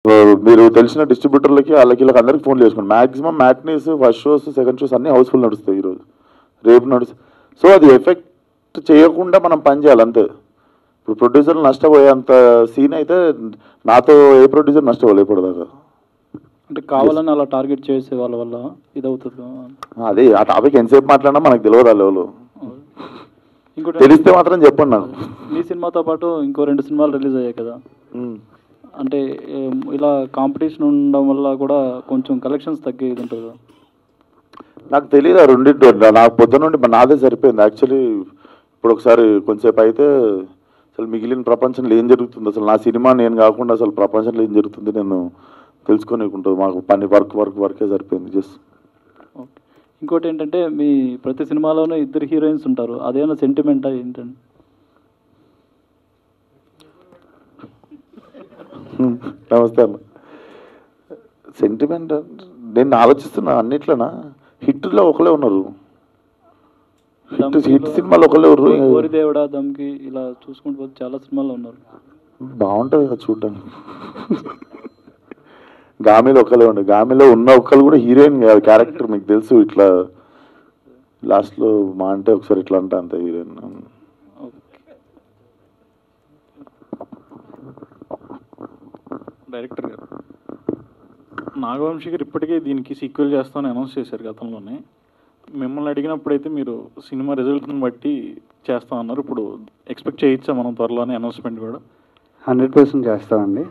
మీరు తెలిసిన డిస్ట్రిబ్యూటర్లకి వాళ్ళకి వీళ్ళకి అందరికి ఫోన్లు చేసుకోండి. Maximum matinees, first shows, second shows అన్నీ హౌస్ఫుల్ నడుస్తాయి ఈరోజు, రేపు నడుస్తాయి. సో అది ఎఫెక్ట్ చేయకుండా మనం పని చేయాలి అంతే. ఇప్పుడు ప్రొడ్యూసర్లు నష్టపోయేంత సీన్ అయితే నాతో ఏ ప్రొడ్యూసర్ నష్టపోలేదు ఇప్పటిదాకా. అంటే కావాలని అలా టార్గెట్ చేసే వాళ్ళ వల్ల ఇదవుతుంది. అదే ఆ టాపిక్ ఎంతసేపు మాట్లాడినా మనకు తెలియదు ఆ లెవెల్. ఇంకోటి తెలిస్తే మాత్రం చెప్పండి నాకు. మీ సినిమాతో పాటు ఇంకో 2 సినిమాలు రిలీజ్ అయ్యాయి కదా, అంటే ఇలా కాంపిటీషన్ ఉండడం వల్ల కూడా కొంచెం కలెక్షన్స్ తగ్గేది ఉంటుంది కదా. నాకు తెలియదు ఆ రెండింటి, నాకు పొద్దున నుండి నాదే సరిపోయింది యాక్చువల్లీ. ఇప్పుడు ఒకసారి కొంచెంసేపు అయితే అసలు మిగిలిన ప్రపంచంలో ఏం జరుగుతుంది, అసలు నా సినిమా నేను కాకుండా అసలు ప్రపంచంలో ఏం జరుగుతుంది నేను తెలుసుకోనికుంటుంది. మాకు పని వర్కే సరిపోయింది జస్ట్. ఓకే. ఇంకోటి ఏంటంటే మీ ప్రతి సినిమాలోనే 2 హీరోయిన్స్ ఉంటారు, అదేమైనా సెంటిమెంటా ఏంటండి? నమస్తే అన్న. సెంటిమెంట్ నేను ఆలోచిస్తున్నా అన్నిట్లోనా హిట్లో ఒకలే ఉన్నారు, హిట్ సినిమాలు ఒకలే ఉన్నారు. ఓరి దేవుడా, దమ్కి ఇలా చూసుకుంటూ పోతే చాలా సినిమాలు ఉన్నారు. బాగుంటుంది కదా చూడడానికి. గామిలో ఒకలే ఉండే, గామిలో ఉన్న ఒక్కరు కూడా హీరోయిన్ కాదు, క్యారెక్టర్ మీకు తెలుసు. ఇట్లా లాస్ట్లో మా అంటే ఒకసారి ఇట్లా అంటే అంత హీరోయిన్. డైరెక్టర్ గారు, నాగవంశీ గారు ఇప్పటికే దీనికి సీక్వెల్ చేస్తామని అనౌన్స్ చేశారు గతంలోనే. మిమ్మల్ని అడిగినప్పుడైతే మీరు సినిమా రిజల్ట్ని బట్టి చేస్తామన్నారు. ఇప్పుడు ఎక్స్పెక్ట్ చేయొచ్చా మనం త్వరలోనే అనౌన్స్మెంట్ కూడా? 100% చేస్తామండి.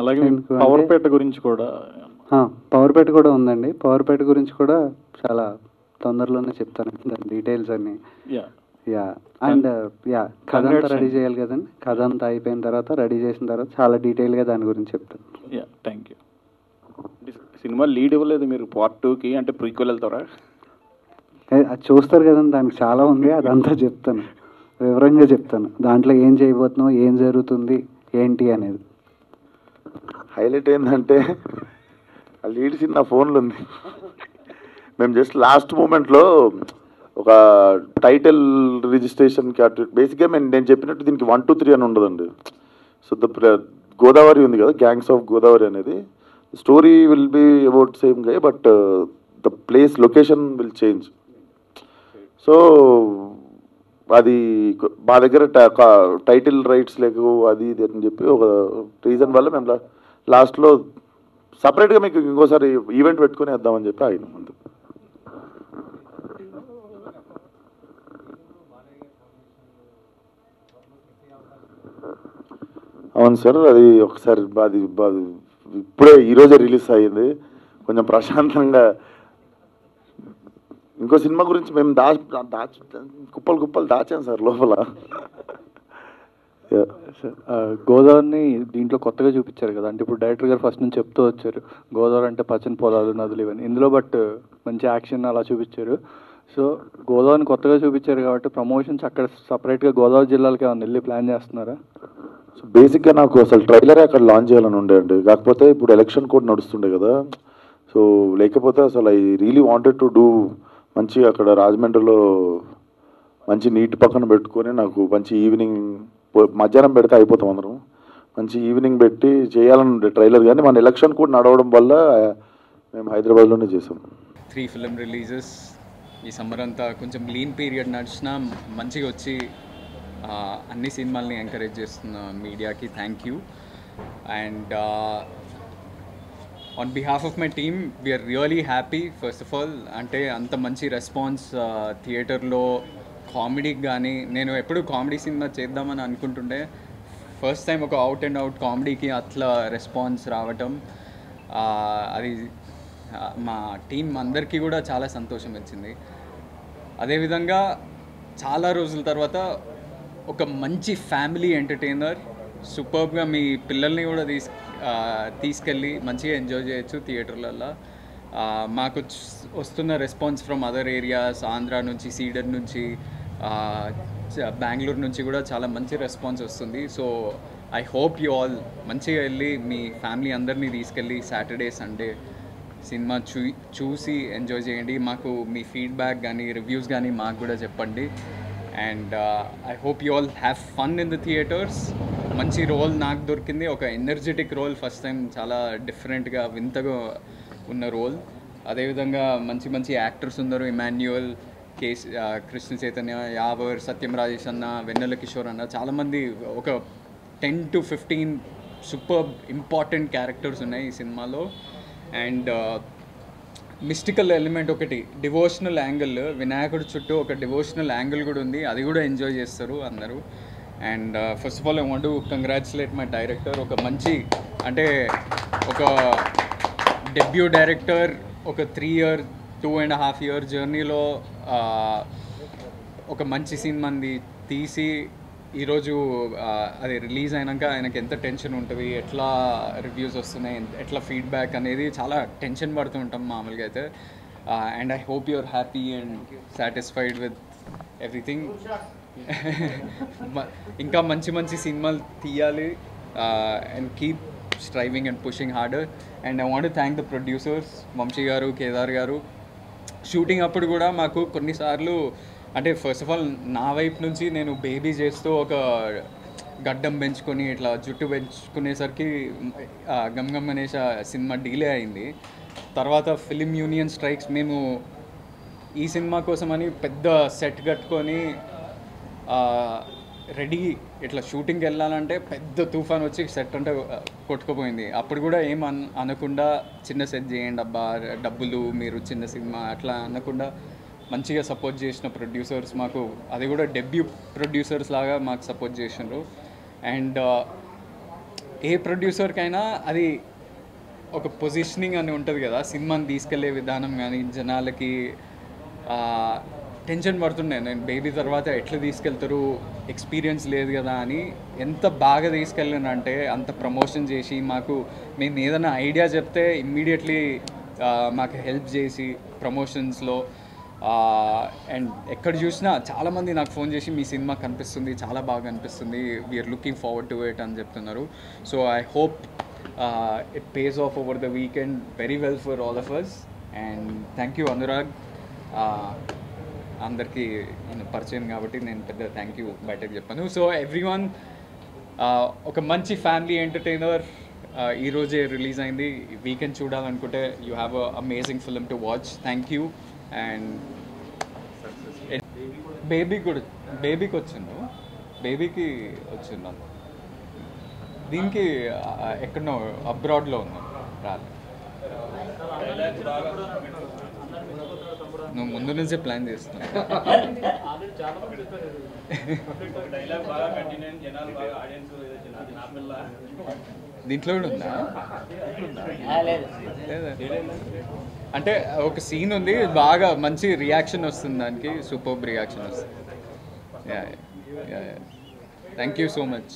అలాగే పవర్పేట గురించి కూడా, పవర్పేట కూడా ఉందండి. పవర్పేట గురించి కూడా చాలా తొందరలోనే చెప్తాను దాని డీటెయిల్స్ అన్నీ. యా అండ్ కథ అంతా రెడీ చేయాలి కదండి. కథ అంతా అయిపోయిన తర్వాత రెడీ చేసిన తర్వాత చాలా డీటెయిల్గా దాని గురించి చెప్తాను. Thank you. సినిమా లీడ్ ఇవ్వలేదు మీరు పార్ట్ 2కి, అంటే ప్రీక్వెల్ వెళ్తారా? అది చూస్తారు కదండి, దానికి చాలా ఉంది, అదంతా చెప్తాను, వివరంగా చెప్తాను. దాంట్లో ఏం చేయబోతున్నావు, ఏం జరుగుతుంది ఏంటి అనేది. హైలైట్ ఏంటంటే ఆ లీడ్ సీన్ నా ఫోన్లో ఉంది. మేము జస్ట్ లాస్ట్ మూమెంట్లో ఒక టైటిల్ రిజిస్ట్రేషన్కి అటు బేసిక్గా నేను చెప్పినట్టు దీనికి 1, 2, 3 అని ఉండదండి. సో గోదావరి ఉంది కదా, గ్యాంగ్స్ ఆఫ్ గోదావరి అనేది story will be about same gay, but the place location will change. So అది మా దగ్గర టైటిల్ రైట్స్ లేకు అది ఇది అని చెప్పి ఒక రీజన్ వల్ల మేము లాస్ట్లో సపరేట్గా మీకు ఇంకోసారి ఈవెంట్ పెట్టుకుని వేద్దామని చెప్పి ఆయన ముందు. అవును సార్, అది ఒకసారి అది ఇప్పుడే ఈరోజే రిలీజ్ అయ్యింది. కొంచెం ప్రశాంతంగా ఇంకో సినిమా గురించి మేము కుప్పలు దాచాం సార్ లోపల. గోదావరిని దీంట్లో కొత్తగా చూపించారు కదా, అంటే ఇప్పుడు డైరెక్టర్ గారు ఫస్ట్ నుంచి చెప్తూ వచ్చారు గోదావరి అంటే పచ్చని పొలాలు, నదులు ఇవన్నీ. ఇందులో బట్ మంచి యాక్షన్ అలా చూపించారు. సో గోదావరిని కొత్తగా చూపించారు కాబట్టి ప్రమోషన్స్ అక్కడ సపరేట్గా గోదావరి జిల్లాలకి ఏమైనా వెళ్ళి ప్లాన్ చేస్తున్నారా? సో బేసిక్గా నాకు అసలు ట్రైలరే అక్కడ లాంచ్ చేయాలని ఉండే అండి. కాకపోతే ఇప్పుడు ఎలక్షన్ కోడ్ నడుస్తుండే కదా, సో లేకపోతే అసలు I really wanted to do మంచిగా అక్కడ రాజమండ్రిలో మంచి నీటి పక్కన పెట్టుకొని నాకు మంచి ఈవినింగ్ మధ్యాహ్నం పెడితే అయిపోతాం అందరం. మంచి ఈవినింగ్ పెట్టి చేయాలని ఉండే ట్రైలర్, కానీ మన ఎలక్షన్ కూడా నడవడం వల్ల మేము హైదరాబాద్లోనే చేసాం. 3 ఫిల్మ్ రిలీజెస్ ఈ సమ్మర్ అంతా కొంచెం లీన్ పీరియడ్ నడిచినా మంచిగా వచ్చి అన్ని సినిమాల్ని ఎంకరేజ్ చేస్తున్న మీడియాకి thank you. And on behalf of my team we're really happy. First of all అంటే అంత మంచి రెస్పాన్స్ థియేటర్లో కామెడీకి కానీ, నేను ఎప్పుడు కామెడీ సినిమా చేద్దామని అనుకుంటుండే, ఫస్ట్ టైం ఒక అవుట్ అండ్ అవుట్ కామెడీకి అట్లా రెస్పాన్స్ రావటం, అది మా టీం అందరికీ కూడా చాలా సంతోషం వచ్చింది. అదేవిధంగా చాలా రోజుల తర్వాత ఒక మంచి ఫ్యామిలీ ఎంటర్టైనర్, సూపర్బ్గా మీ పిల్లల్ని కూడా తీసుకెళ్ళి మంచిగా ఎంజాయ్ చేయొచ్చు థియేటర్లలో. మాకు వస్తున్న response from other areas, Andhra నుంచి, సీడర్ నుంచి, బెంగళూరు నుంచి కూడా చాలా మంచి రెస్పాన్స్ వస్తుంది. So I hope you all మంచిగా వెళ్ళి మీ ఫ్యామిలీ అందరినీ తీసుకెళ్ళి సాటర్డే సండే సినిమా చూసి ఎంజాయ్ చేయండి. మాకు మీ ఫీడ్బ్యాక్ కానీ రివ్యూస్ కానీ మాకు కూడా చెప్పండి. And I hope you all have fun in the theaters. మంచి రోల్ నాకు దొరికింది, ఒక ఎనర్జెటిక్ రోల్, ఫస్ట్ టైం చాలా డిఫరెంట్గా వింతగా ఉన్న రోల్. అదేవిధంగా మంచి మంచి యాక్టర్స్ ఉన్నారు, ఇమాన్యుయల్, కృష్ణ చైతన్య, యావర్, సత్యం రాజేష్ అన్న, వెన్నెల కిషోర్ అన్న, చాలామంది ఒక 10 to 15 సూపర్ ఇంపార్టెంట్ క్యారెక్టర్స్ ఉన్నాయి ఈ సినిమాలో. అండ్ మిస్టికల్ ఎలిమెంట్ ఒకటి, డివోషనల్ యాంగిల్, వినాయకుడి చుట్టూ ఒక డివోషనల్ యాంగిల్ కూడా ఉంది, అది కూడా ఎంజాయ్ చేస్తారు అందరూ. And first of all I want to congratulate my director. ఒక మంచి అంటే ఒక డెబ్యూ డైరెక్టర్ ఒక 2.5 year జర్నీలో ఒక మంచి సినిమాని తీసి ఈరోజు అది రిలీజ్ అయినాక ఆయనకి ఎంత టెన్షన్ ఉంటుంది, ఎట్లా రివ్యూస్ వస్తున్నాయి, ఎట్లా ఫీడ్బ్యాక్ అనేది చాలా టెన్షన్ పడుతూ ఉంటాం మామూలుగా అయితే. And I hope you're happy and satisfied with everything. ఇంకా మంచి మంచి సినిమాలు తీయాలి and keep striving and pushing harder. And I want to thank the producers Vamsi garu, Kedar గారు. షూటింగ్ అప్పుడు కూడా మాకు కొన్నిసార్లు అంటే ఫస్ట్ ఆఫ్ ఆల్ నా వైపు నుంచి నేను బేబీ చేస్తూ ఒక గడ్డం పెంచుకొని ఇట్లా జుట్టు పెంచుకునేసరికి గమ్ గమ్ అనేసి సినిమా డిలే అయింది. తర్వాత ఫిలిం యూనియన్ స్ట్రైక్స్, మేము ఈ సినిమా కోసమని పెద్ద సెట్ కట్టుకొని రెడీ ఇట్లా షూటింగ్కి వెళ్ళాలంటే పెద్ద తుఫాన్ వచ్చి సెట్ అంటే కొట్టుకుపోయింది. అప్పుడు కూడా ఏం అనకుండా చిన్న సెట్ చేయండి అబ్బా, డబ్బులు, మీరు చిన్న సినిమా అట్లా అనకుండా మంచిగా సపోర్ట్ చేసిన ప్రొడ్యూసర్స్ మాకు, అది కూడా డెబ్యూ ప్రొడ్యూసర్స్ లాగా మాకు సపోర్ట్ చేసినారు. అండ్ ఏ ప్రొడ్యూసర్కైనా అది ఒక పొజిషనింగ్ అని ఉంటుంది కదా, సినిమాని తీసుకెళ్లే విధానం కానీ జనాలకి టెన్షన్ పడుతుండే, నేను బేబీ తర్వాత ఎట్లా తీసుకెళ్తారు, ఎక్స్పీరియన్స్ లేదు కదా అని. ఎంత బాగా తీసుకెళ్ళానంటే అంత ప్రమోషన్ చేసి మాకు, మేము ఏదైనా ఐడియా చెప్తే ఇమ్మీడియట్లీ మాకు హెల్ప్ చేసి ప్రమోషన్స్లో. అండ్ ఎక్కడ చూసినా చాలామంది నాకు ఫోన్ చేసి మీ సినిమా కనిపిస్తుంది, చాలా బాగా అనిపిస్తుంది, we're looking forward to it అని చెప్తున్నారు. So I hope it pays off over the weekend very well for all of us. And thank you Anurag. అందరికీ నేను పరిచయం కాబట్టి నేను పెద్ద థ్యాంక్ యూ బయటకు చెప్పాను. సో ఎవ్రీవన్, ఒక మంచి ఫ్యామిలీ ఎంటర్టైనర్ ఈరోజే రిలీజ్ అయింది. వీకెండ్ చూడాలనుకుంటే you have a amazing film to watch. Thank you. And బేబీకి వచ్చిండు, బేబీకి వచ్చిండు, దీనికి ఎక్కడో అబ్రాడ్లో ఉన్నాను, రాలేదు. నువ్వు ముందు నుంచే ప్లాన్ చేస్తున్నావు. దీంట్లో కూడా ఉందా? అంటే ఒక సీన్ ఉంది, బాగా మంచి రియాక్షన్ వస్తుంది దానికి, సూపర్ రియాక్షన్ వస్తుంది. Thank you so much.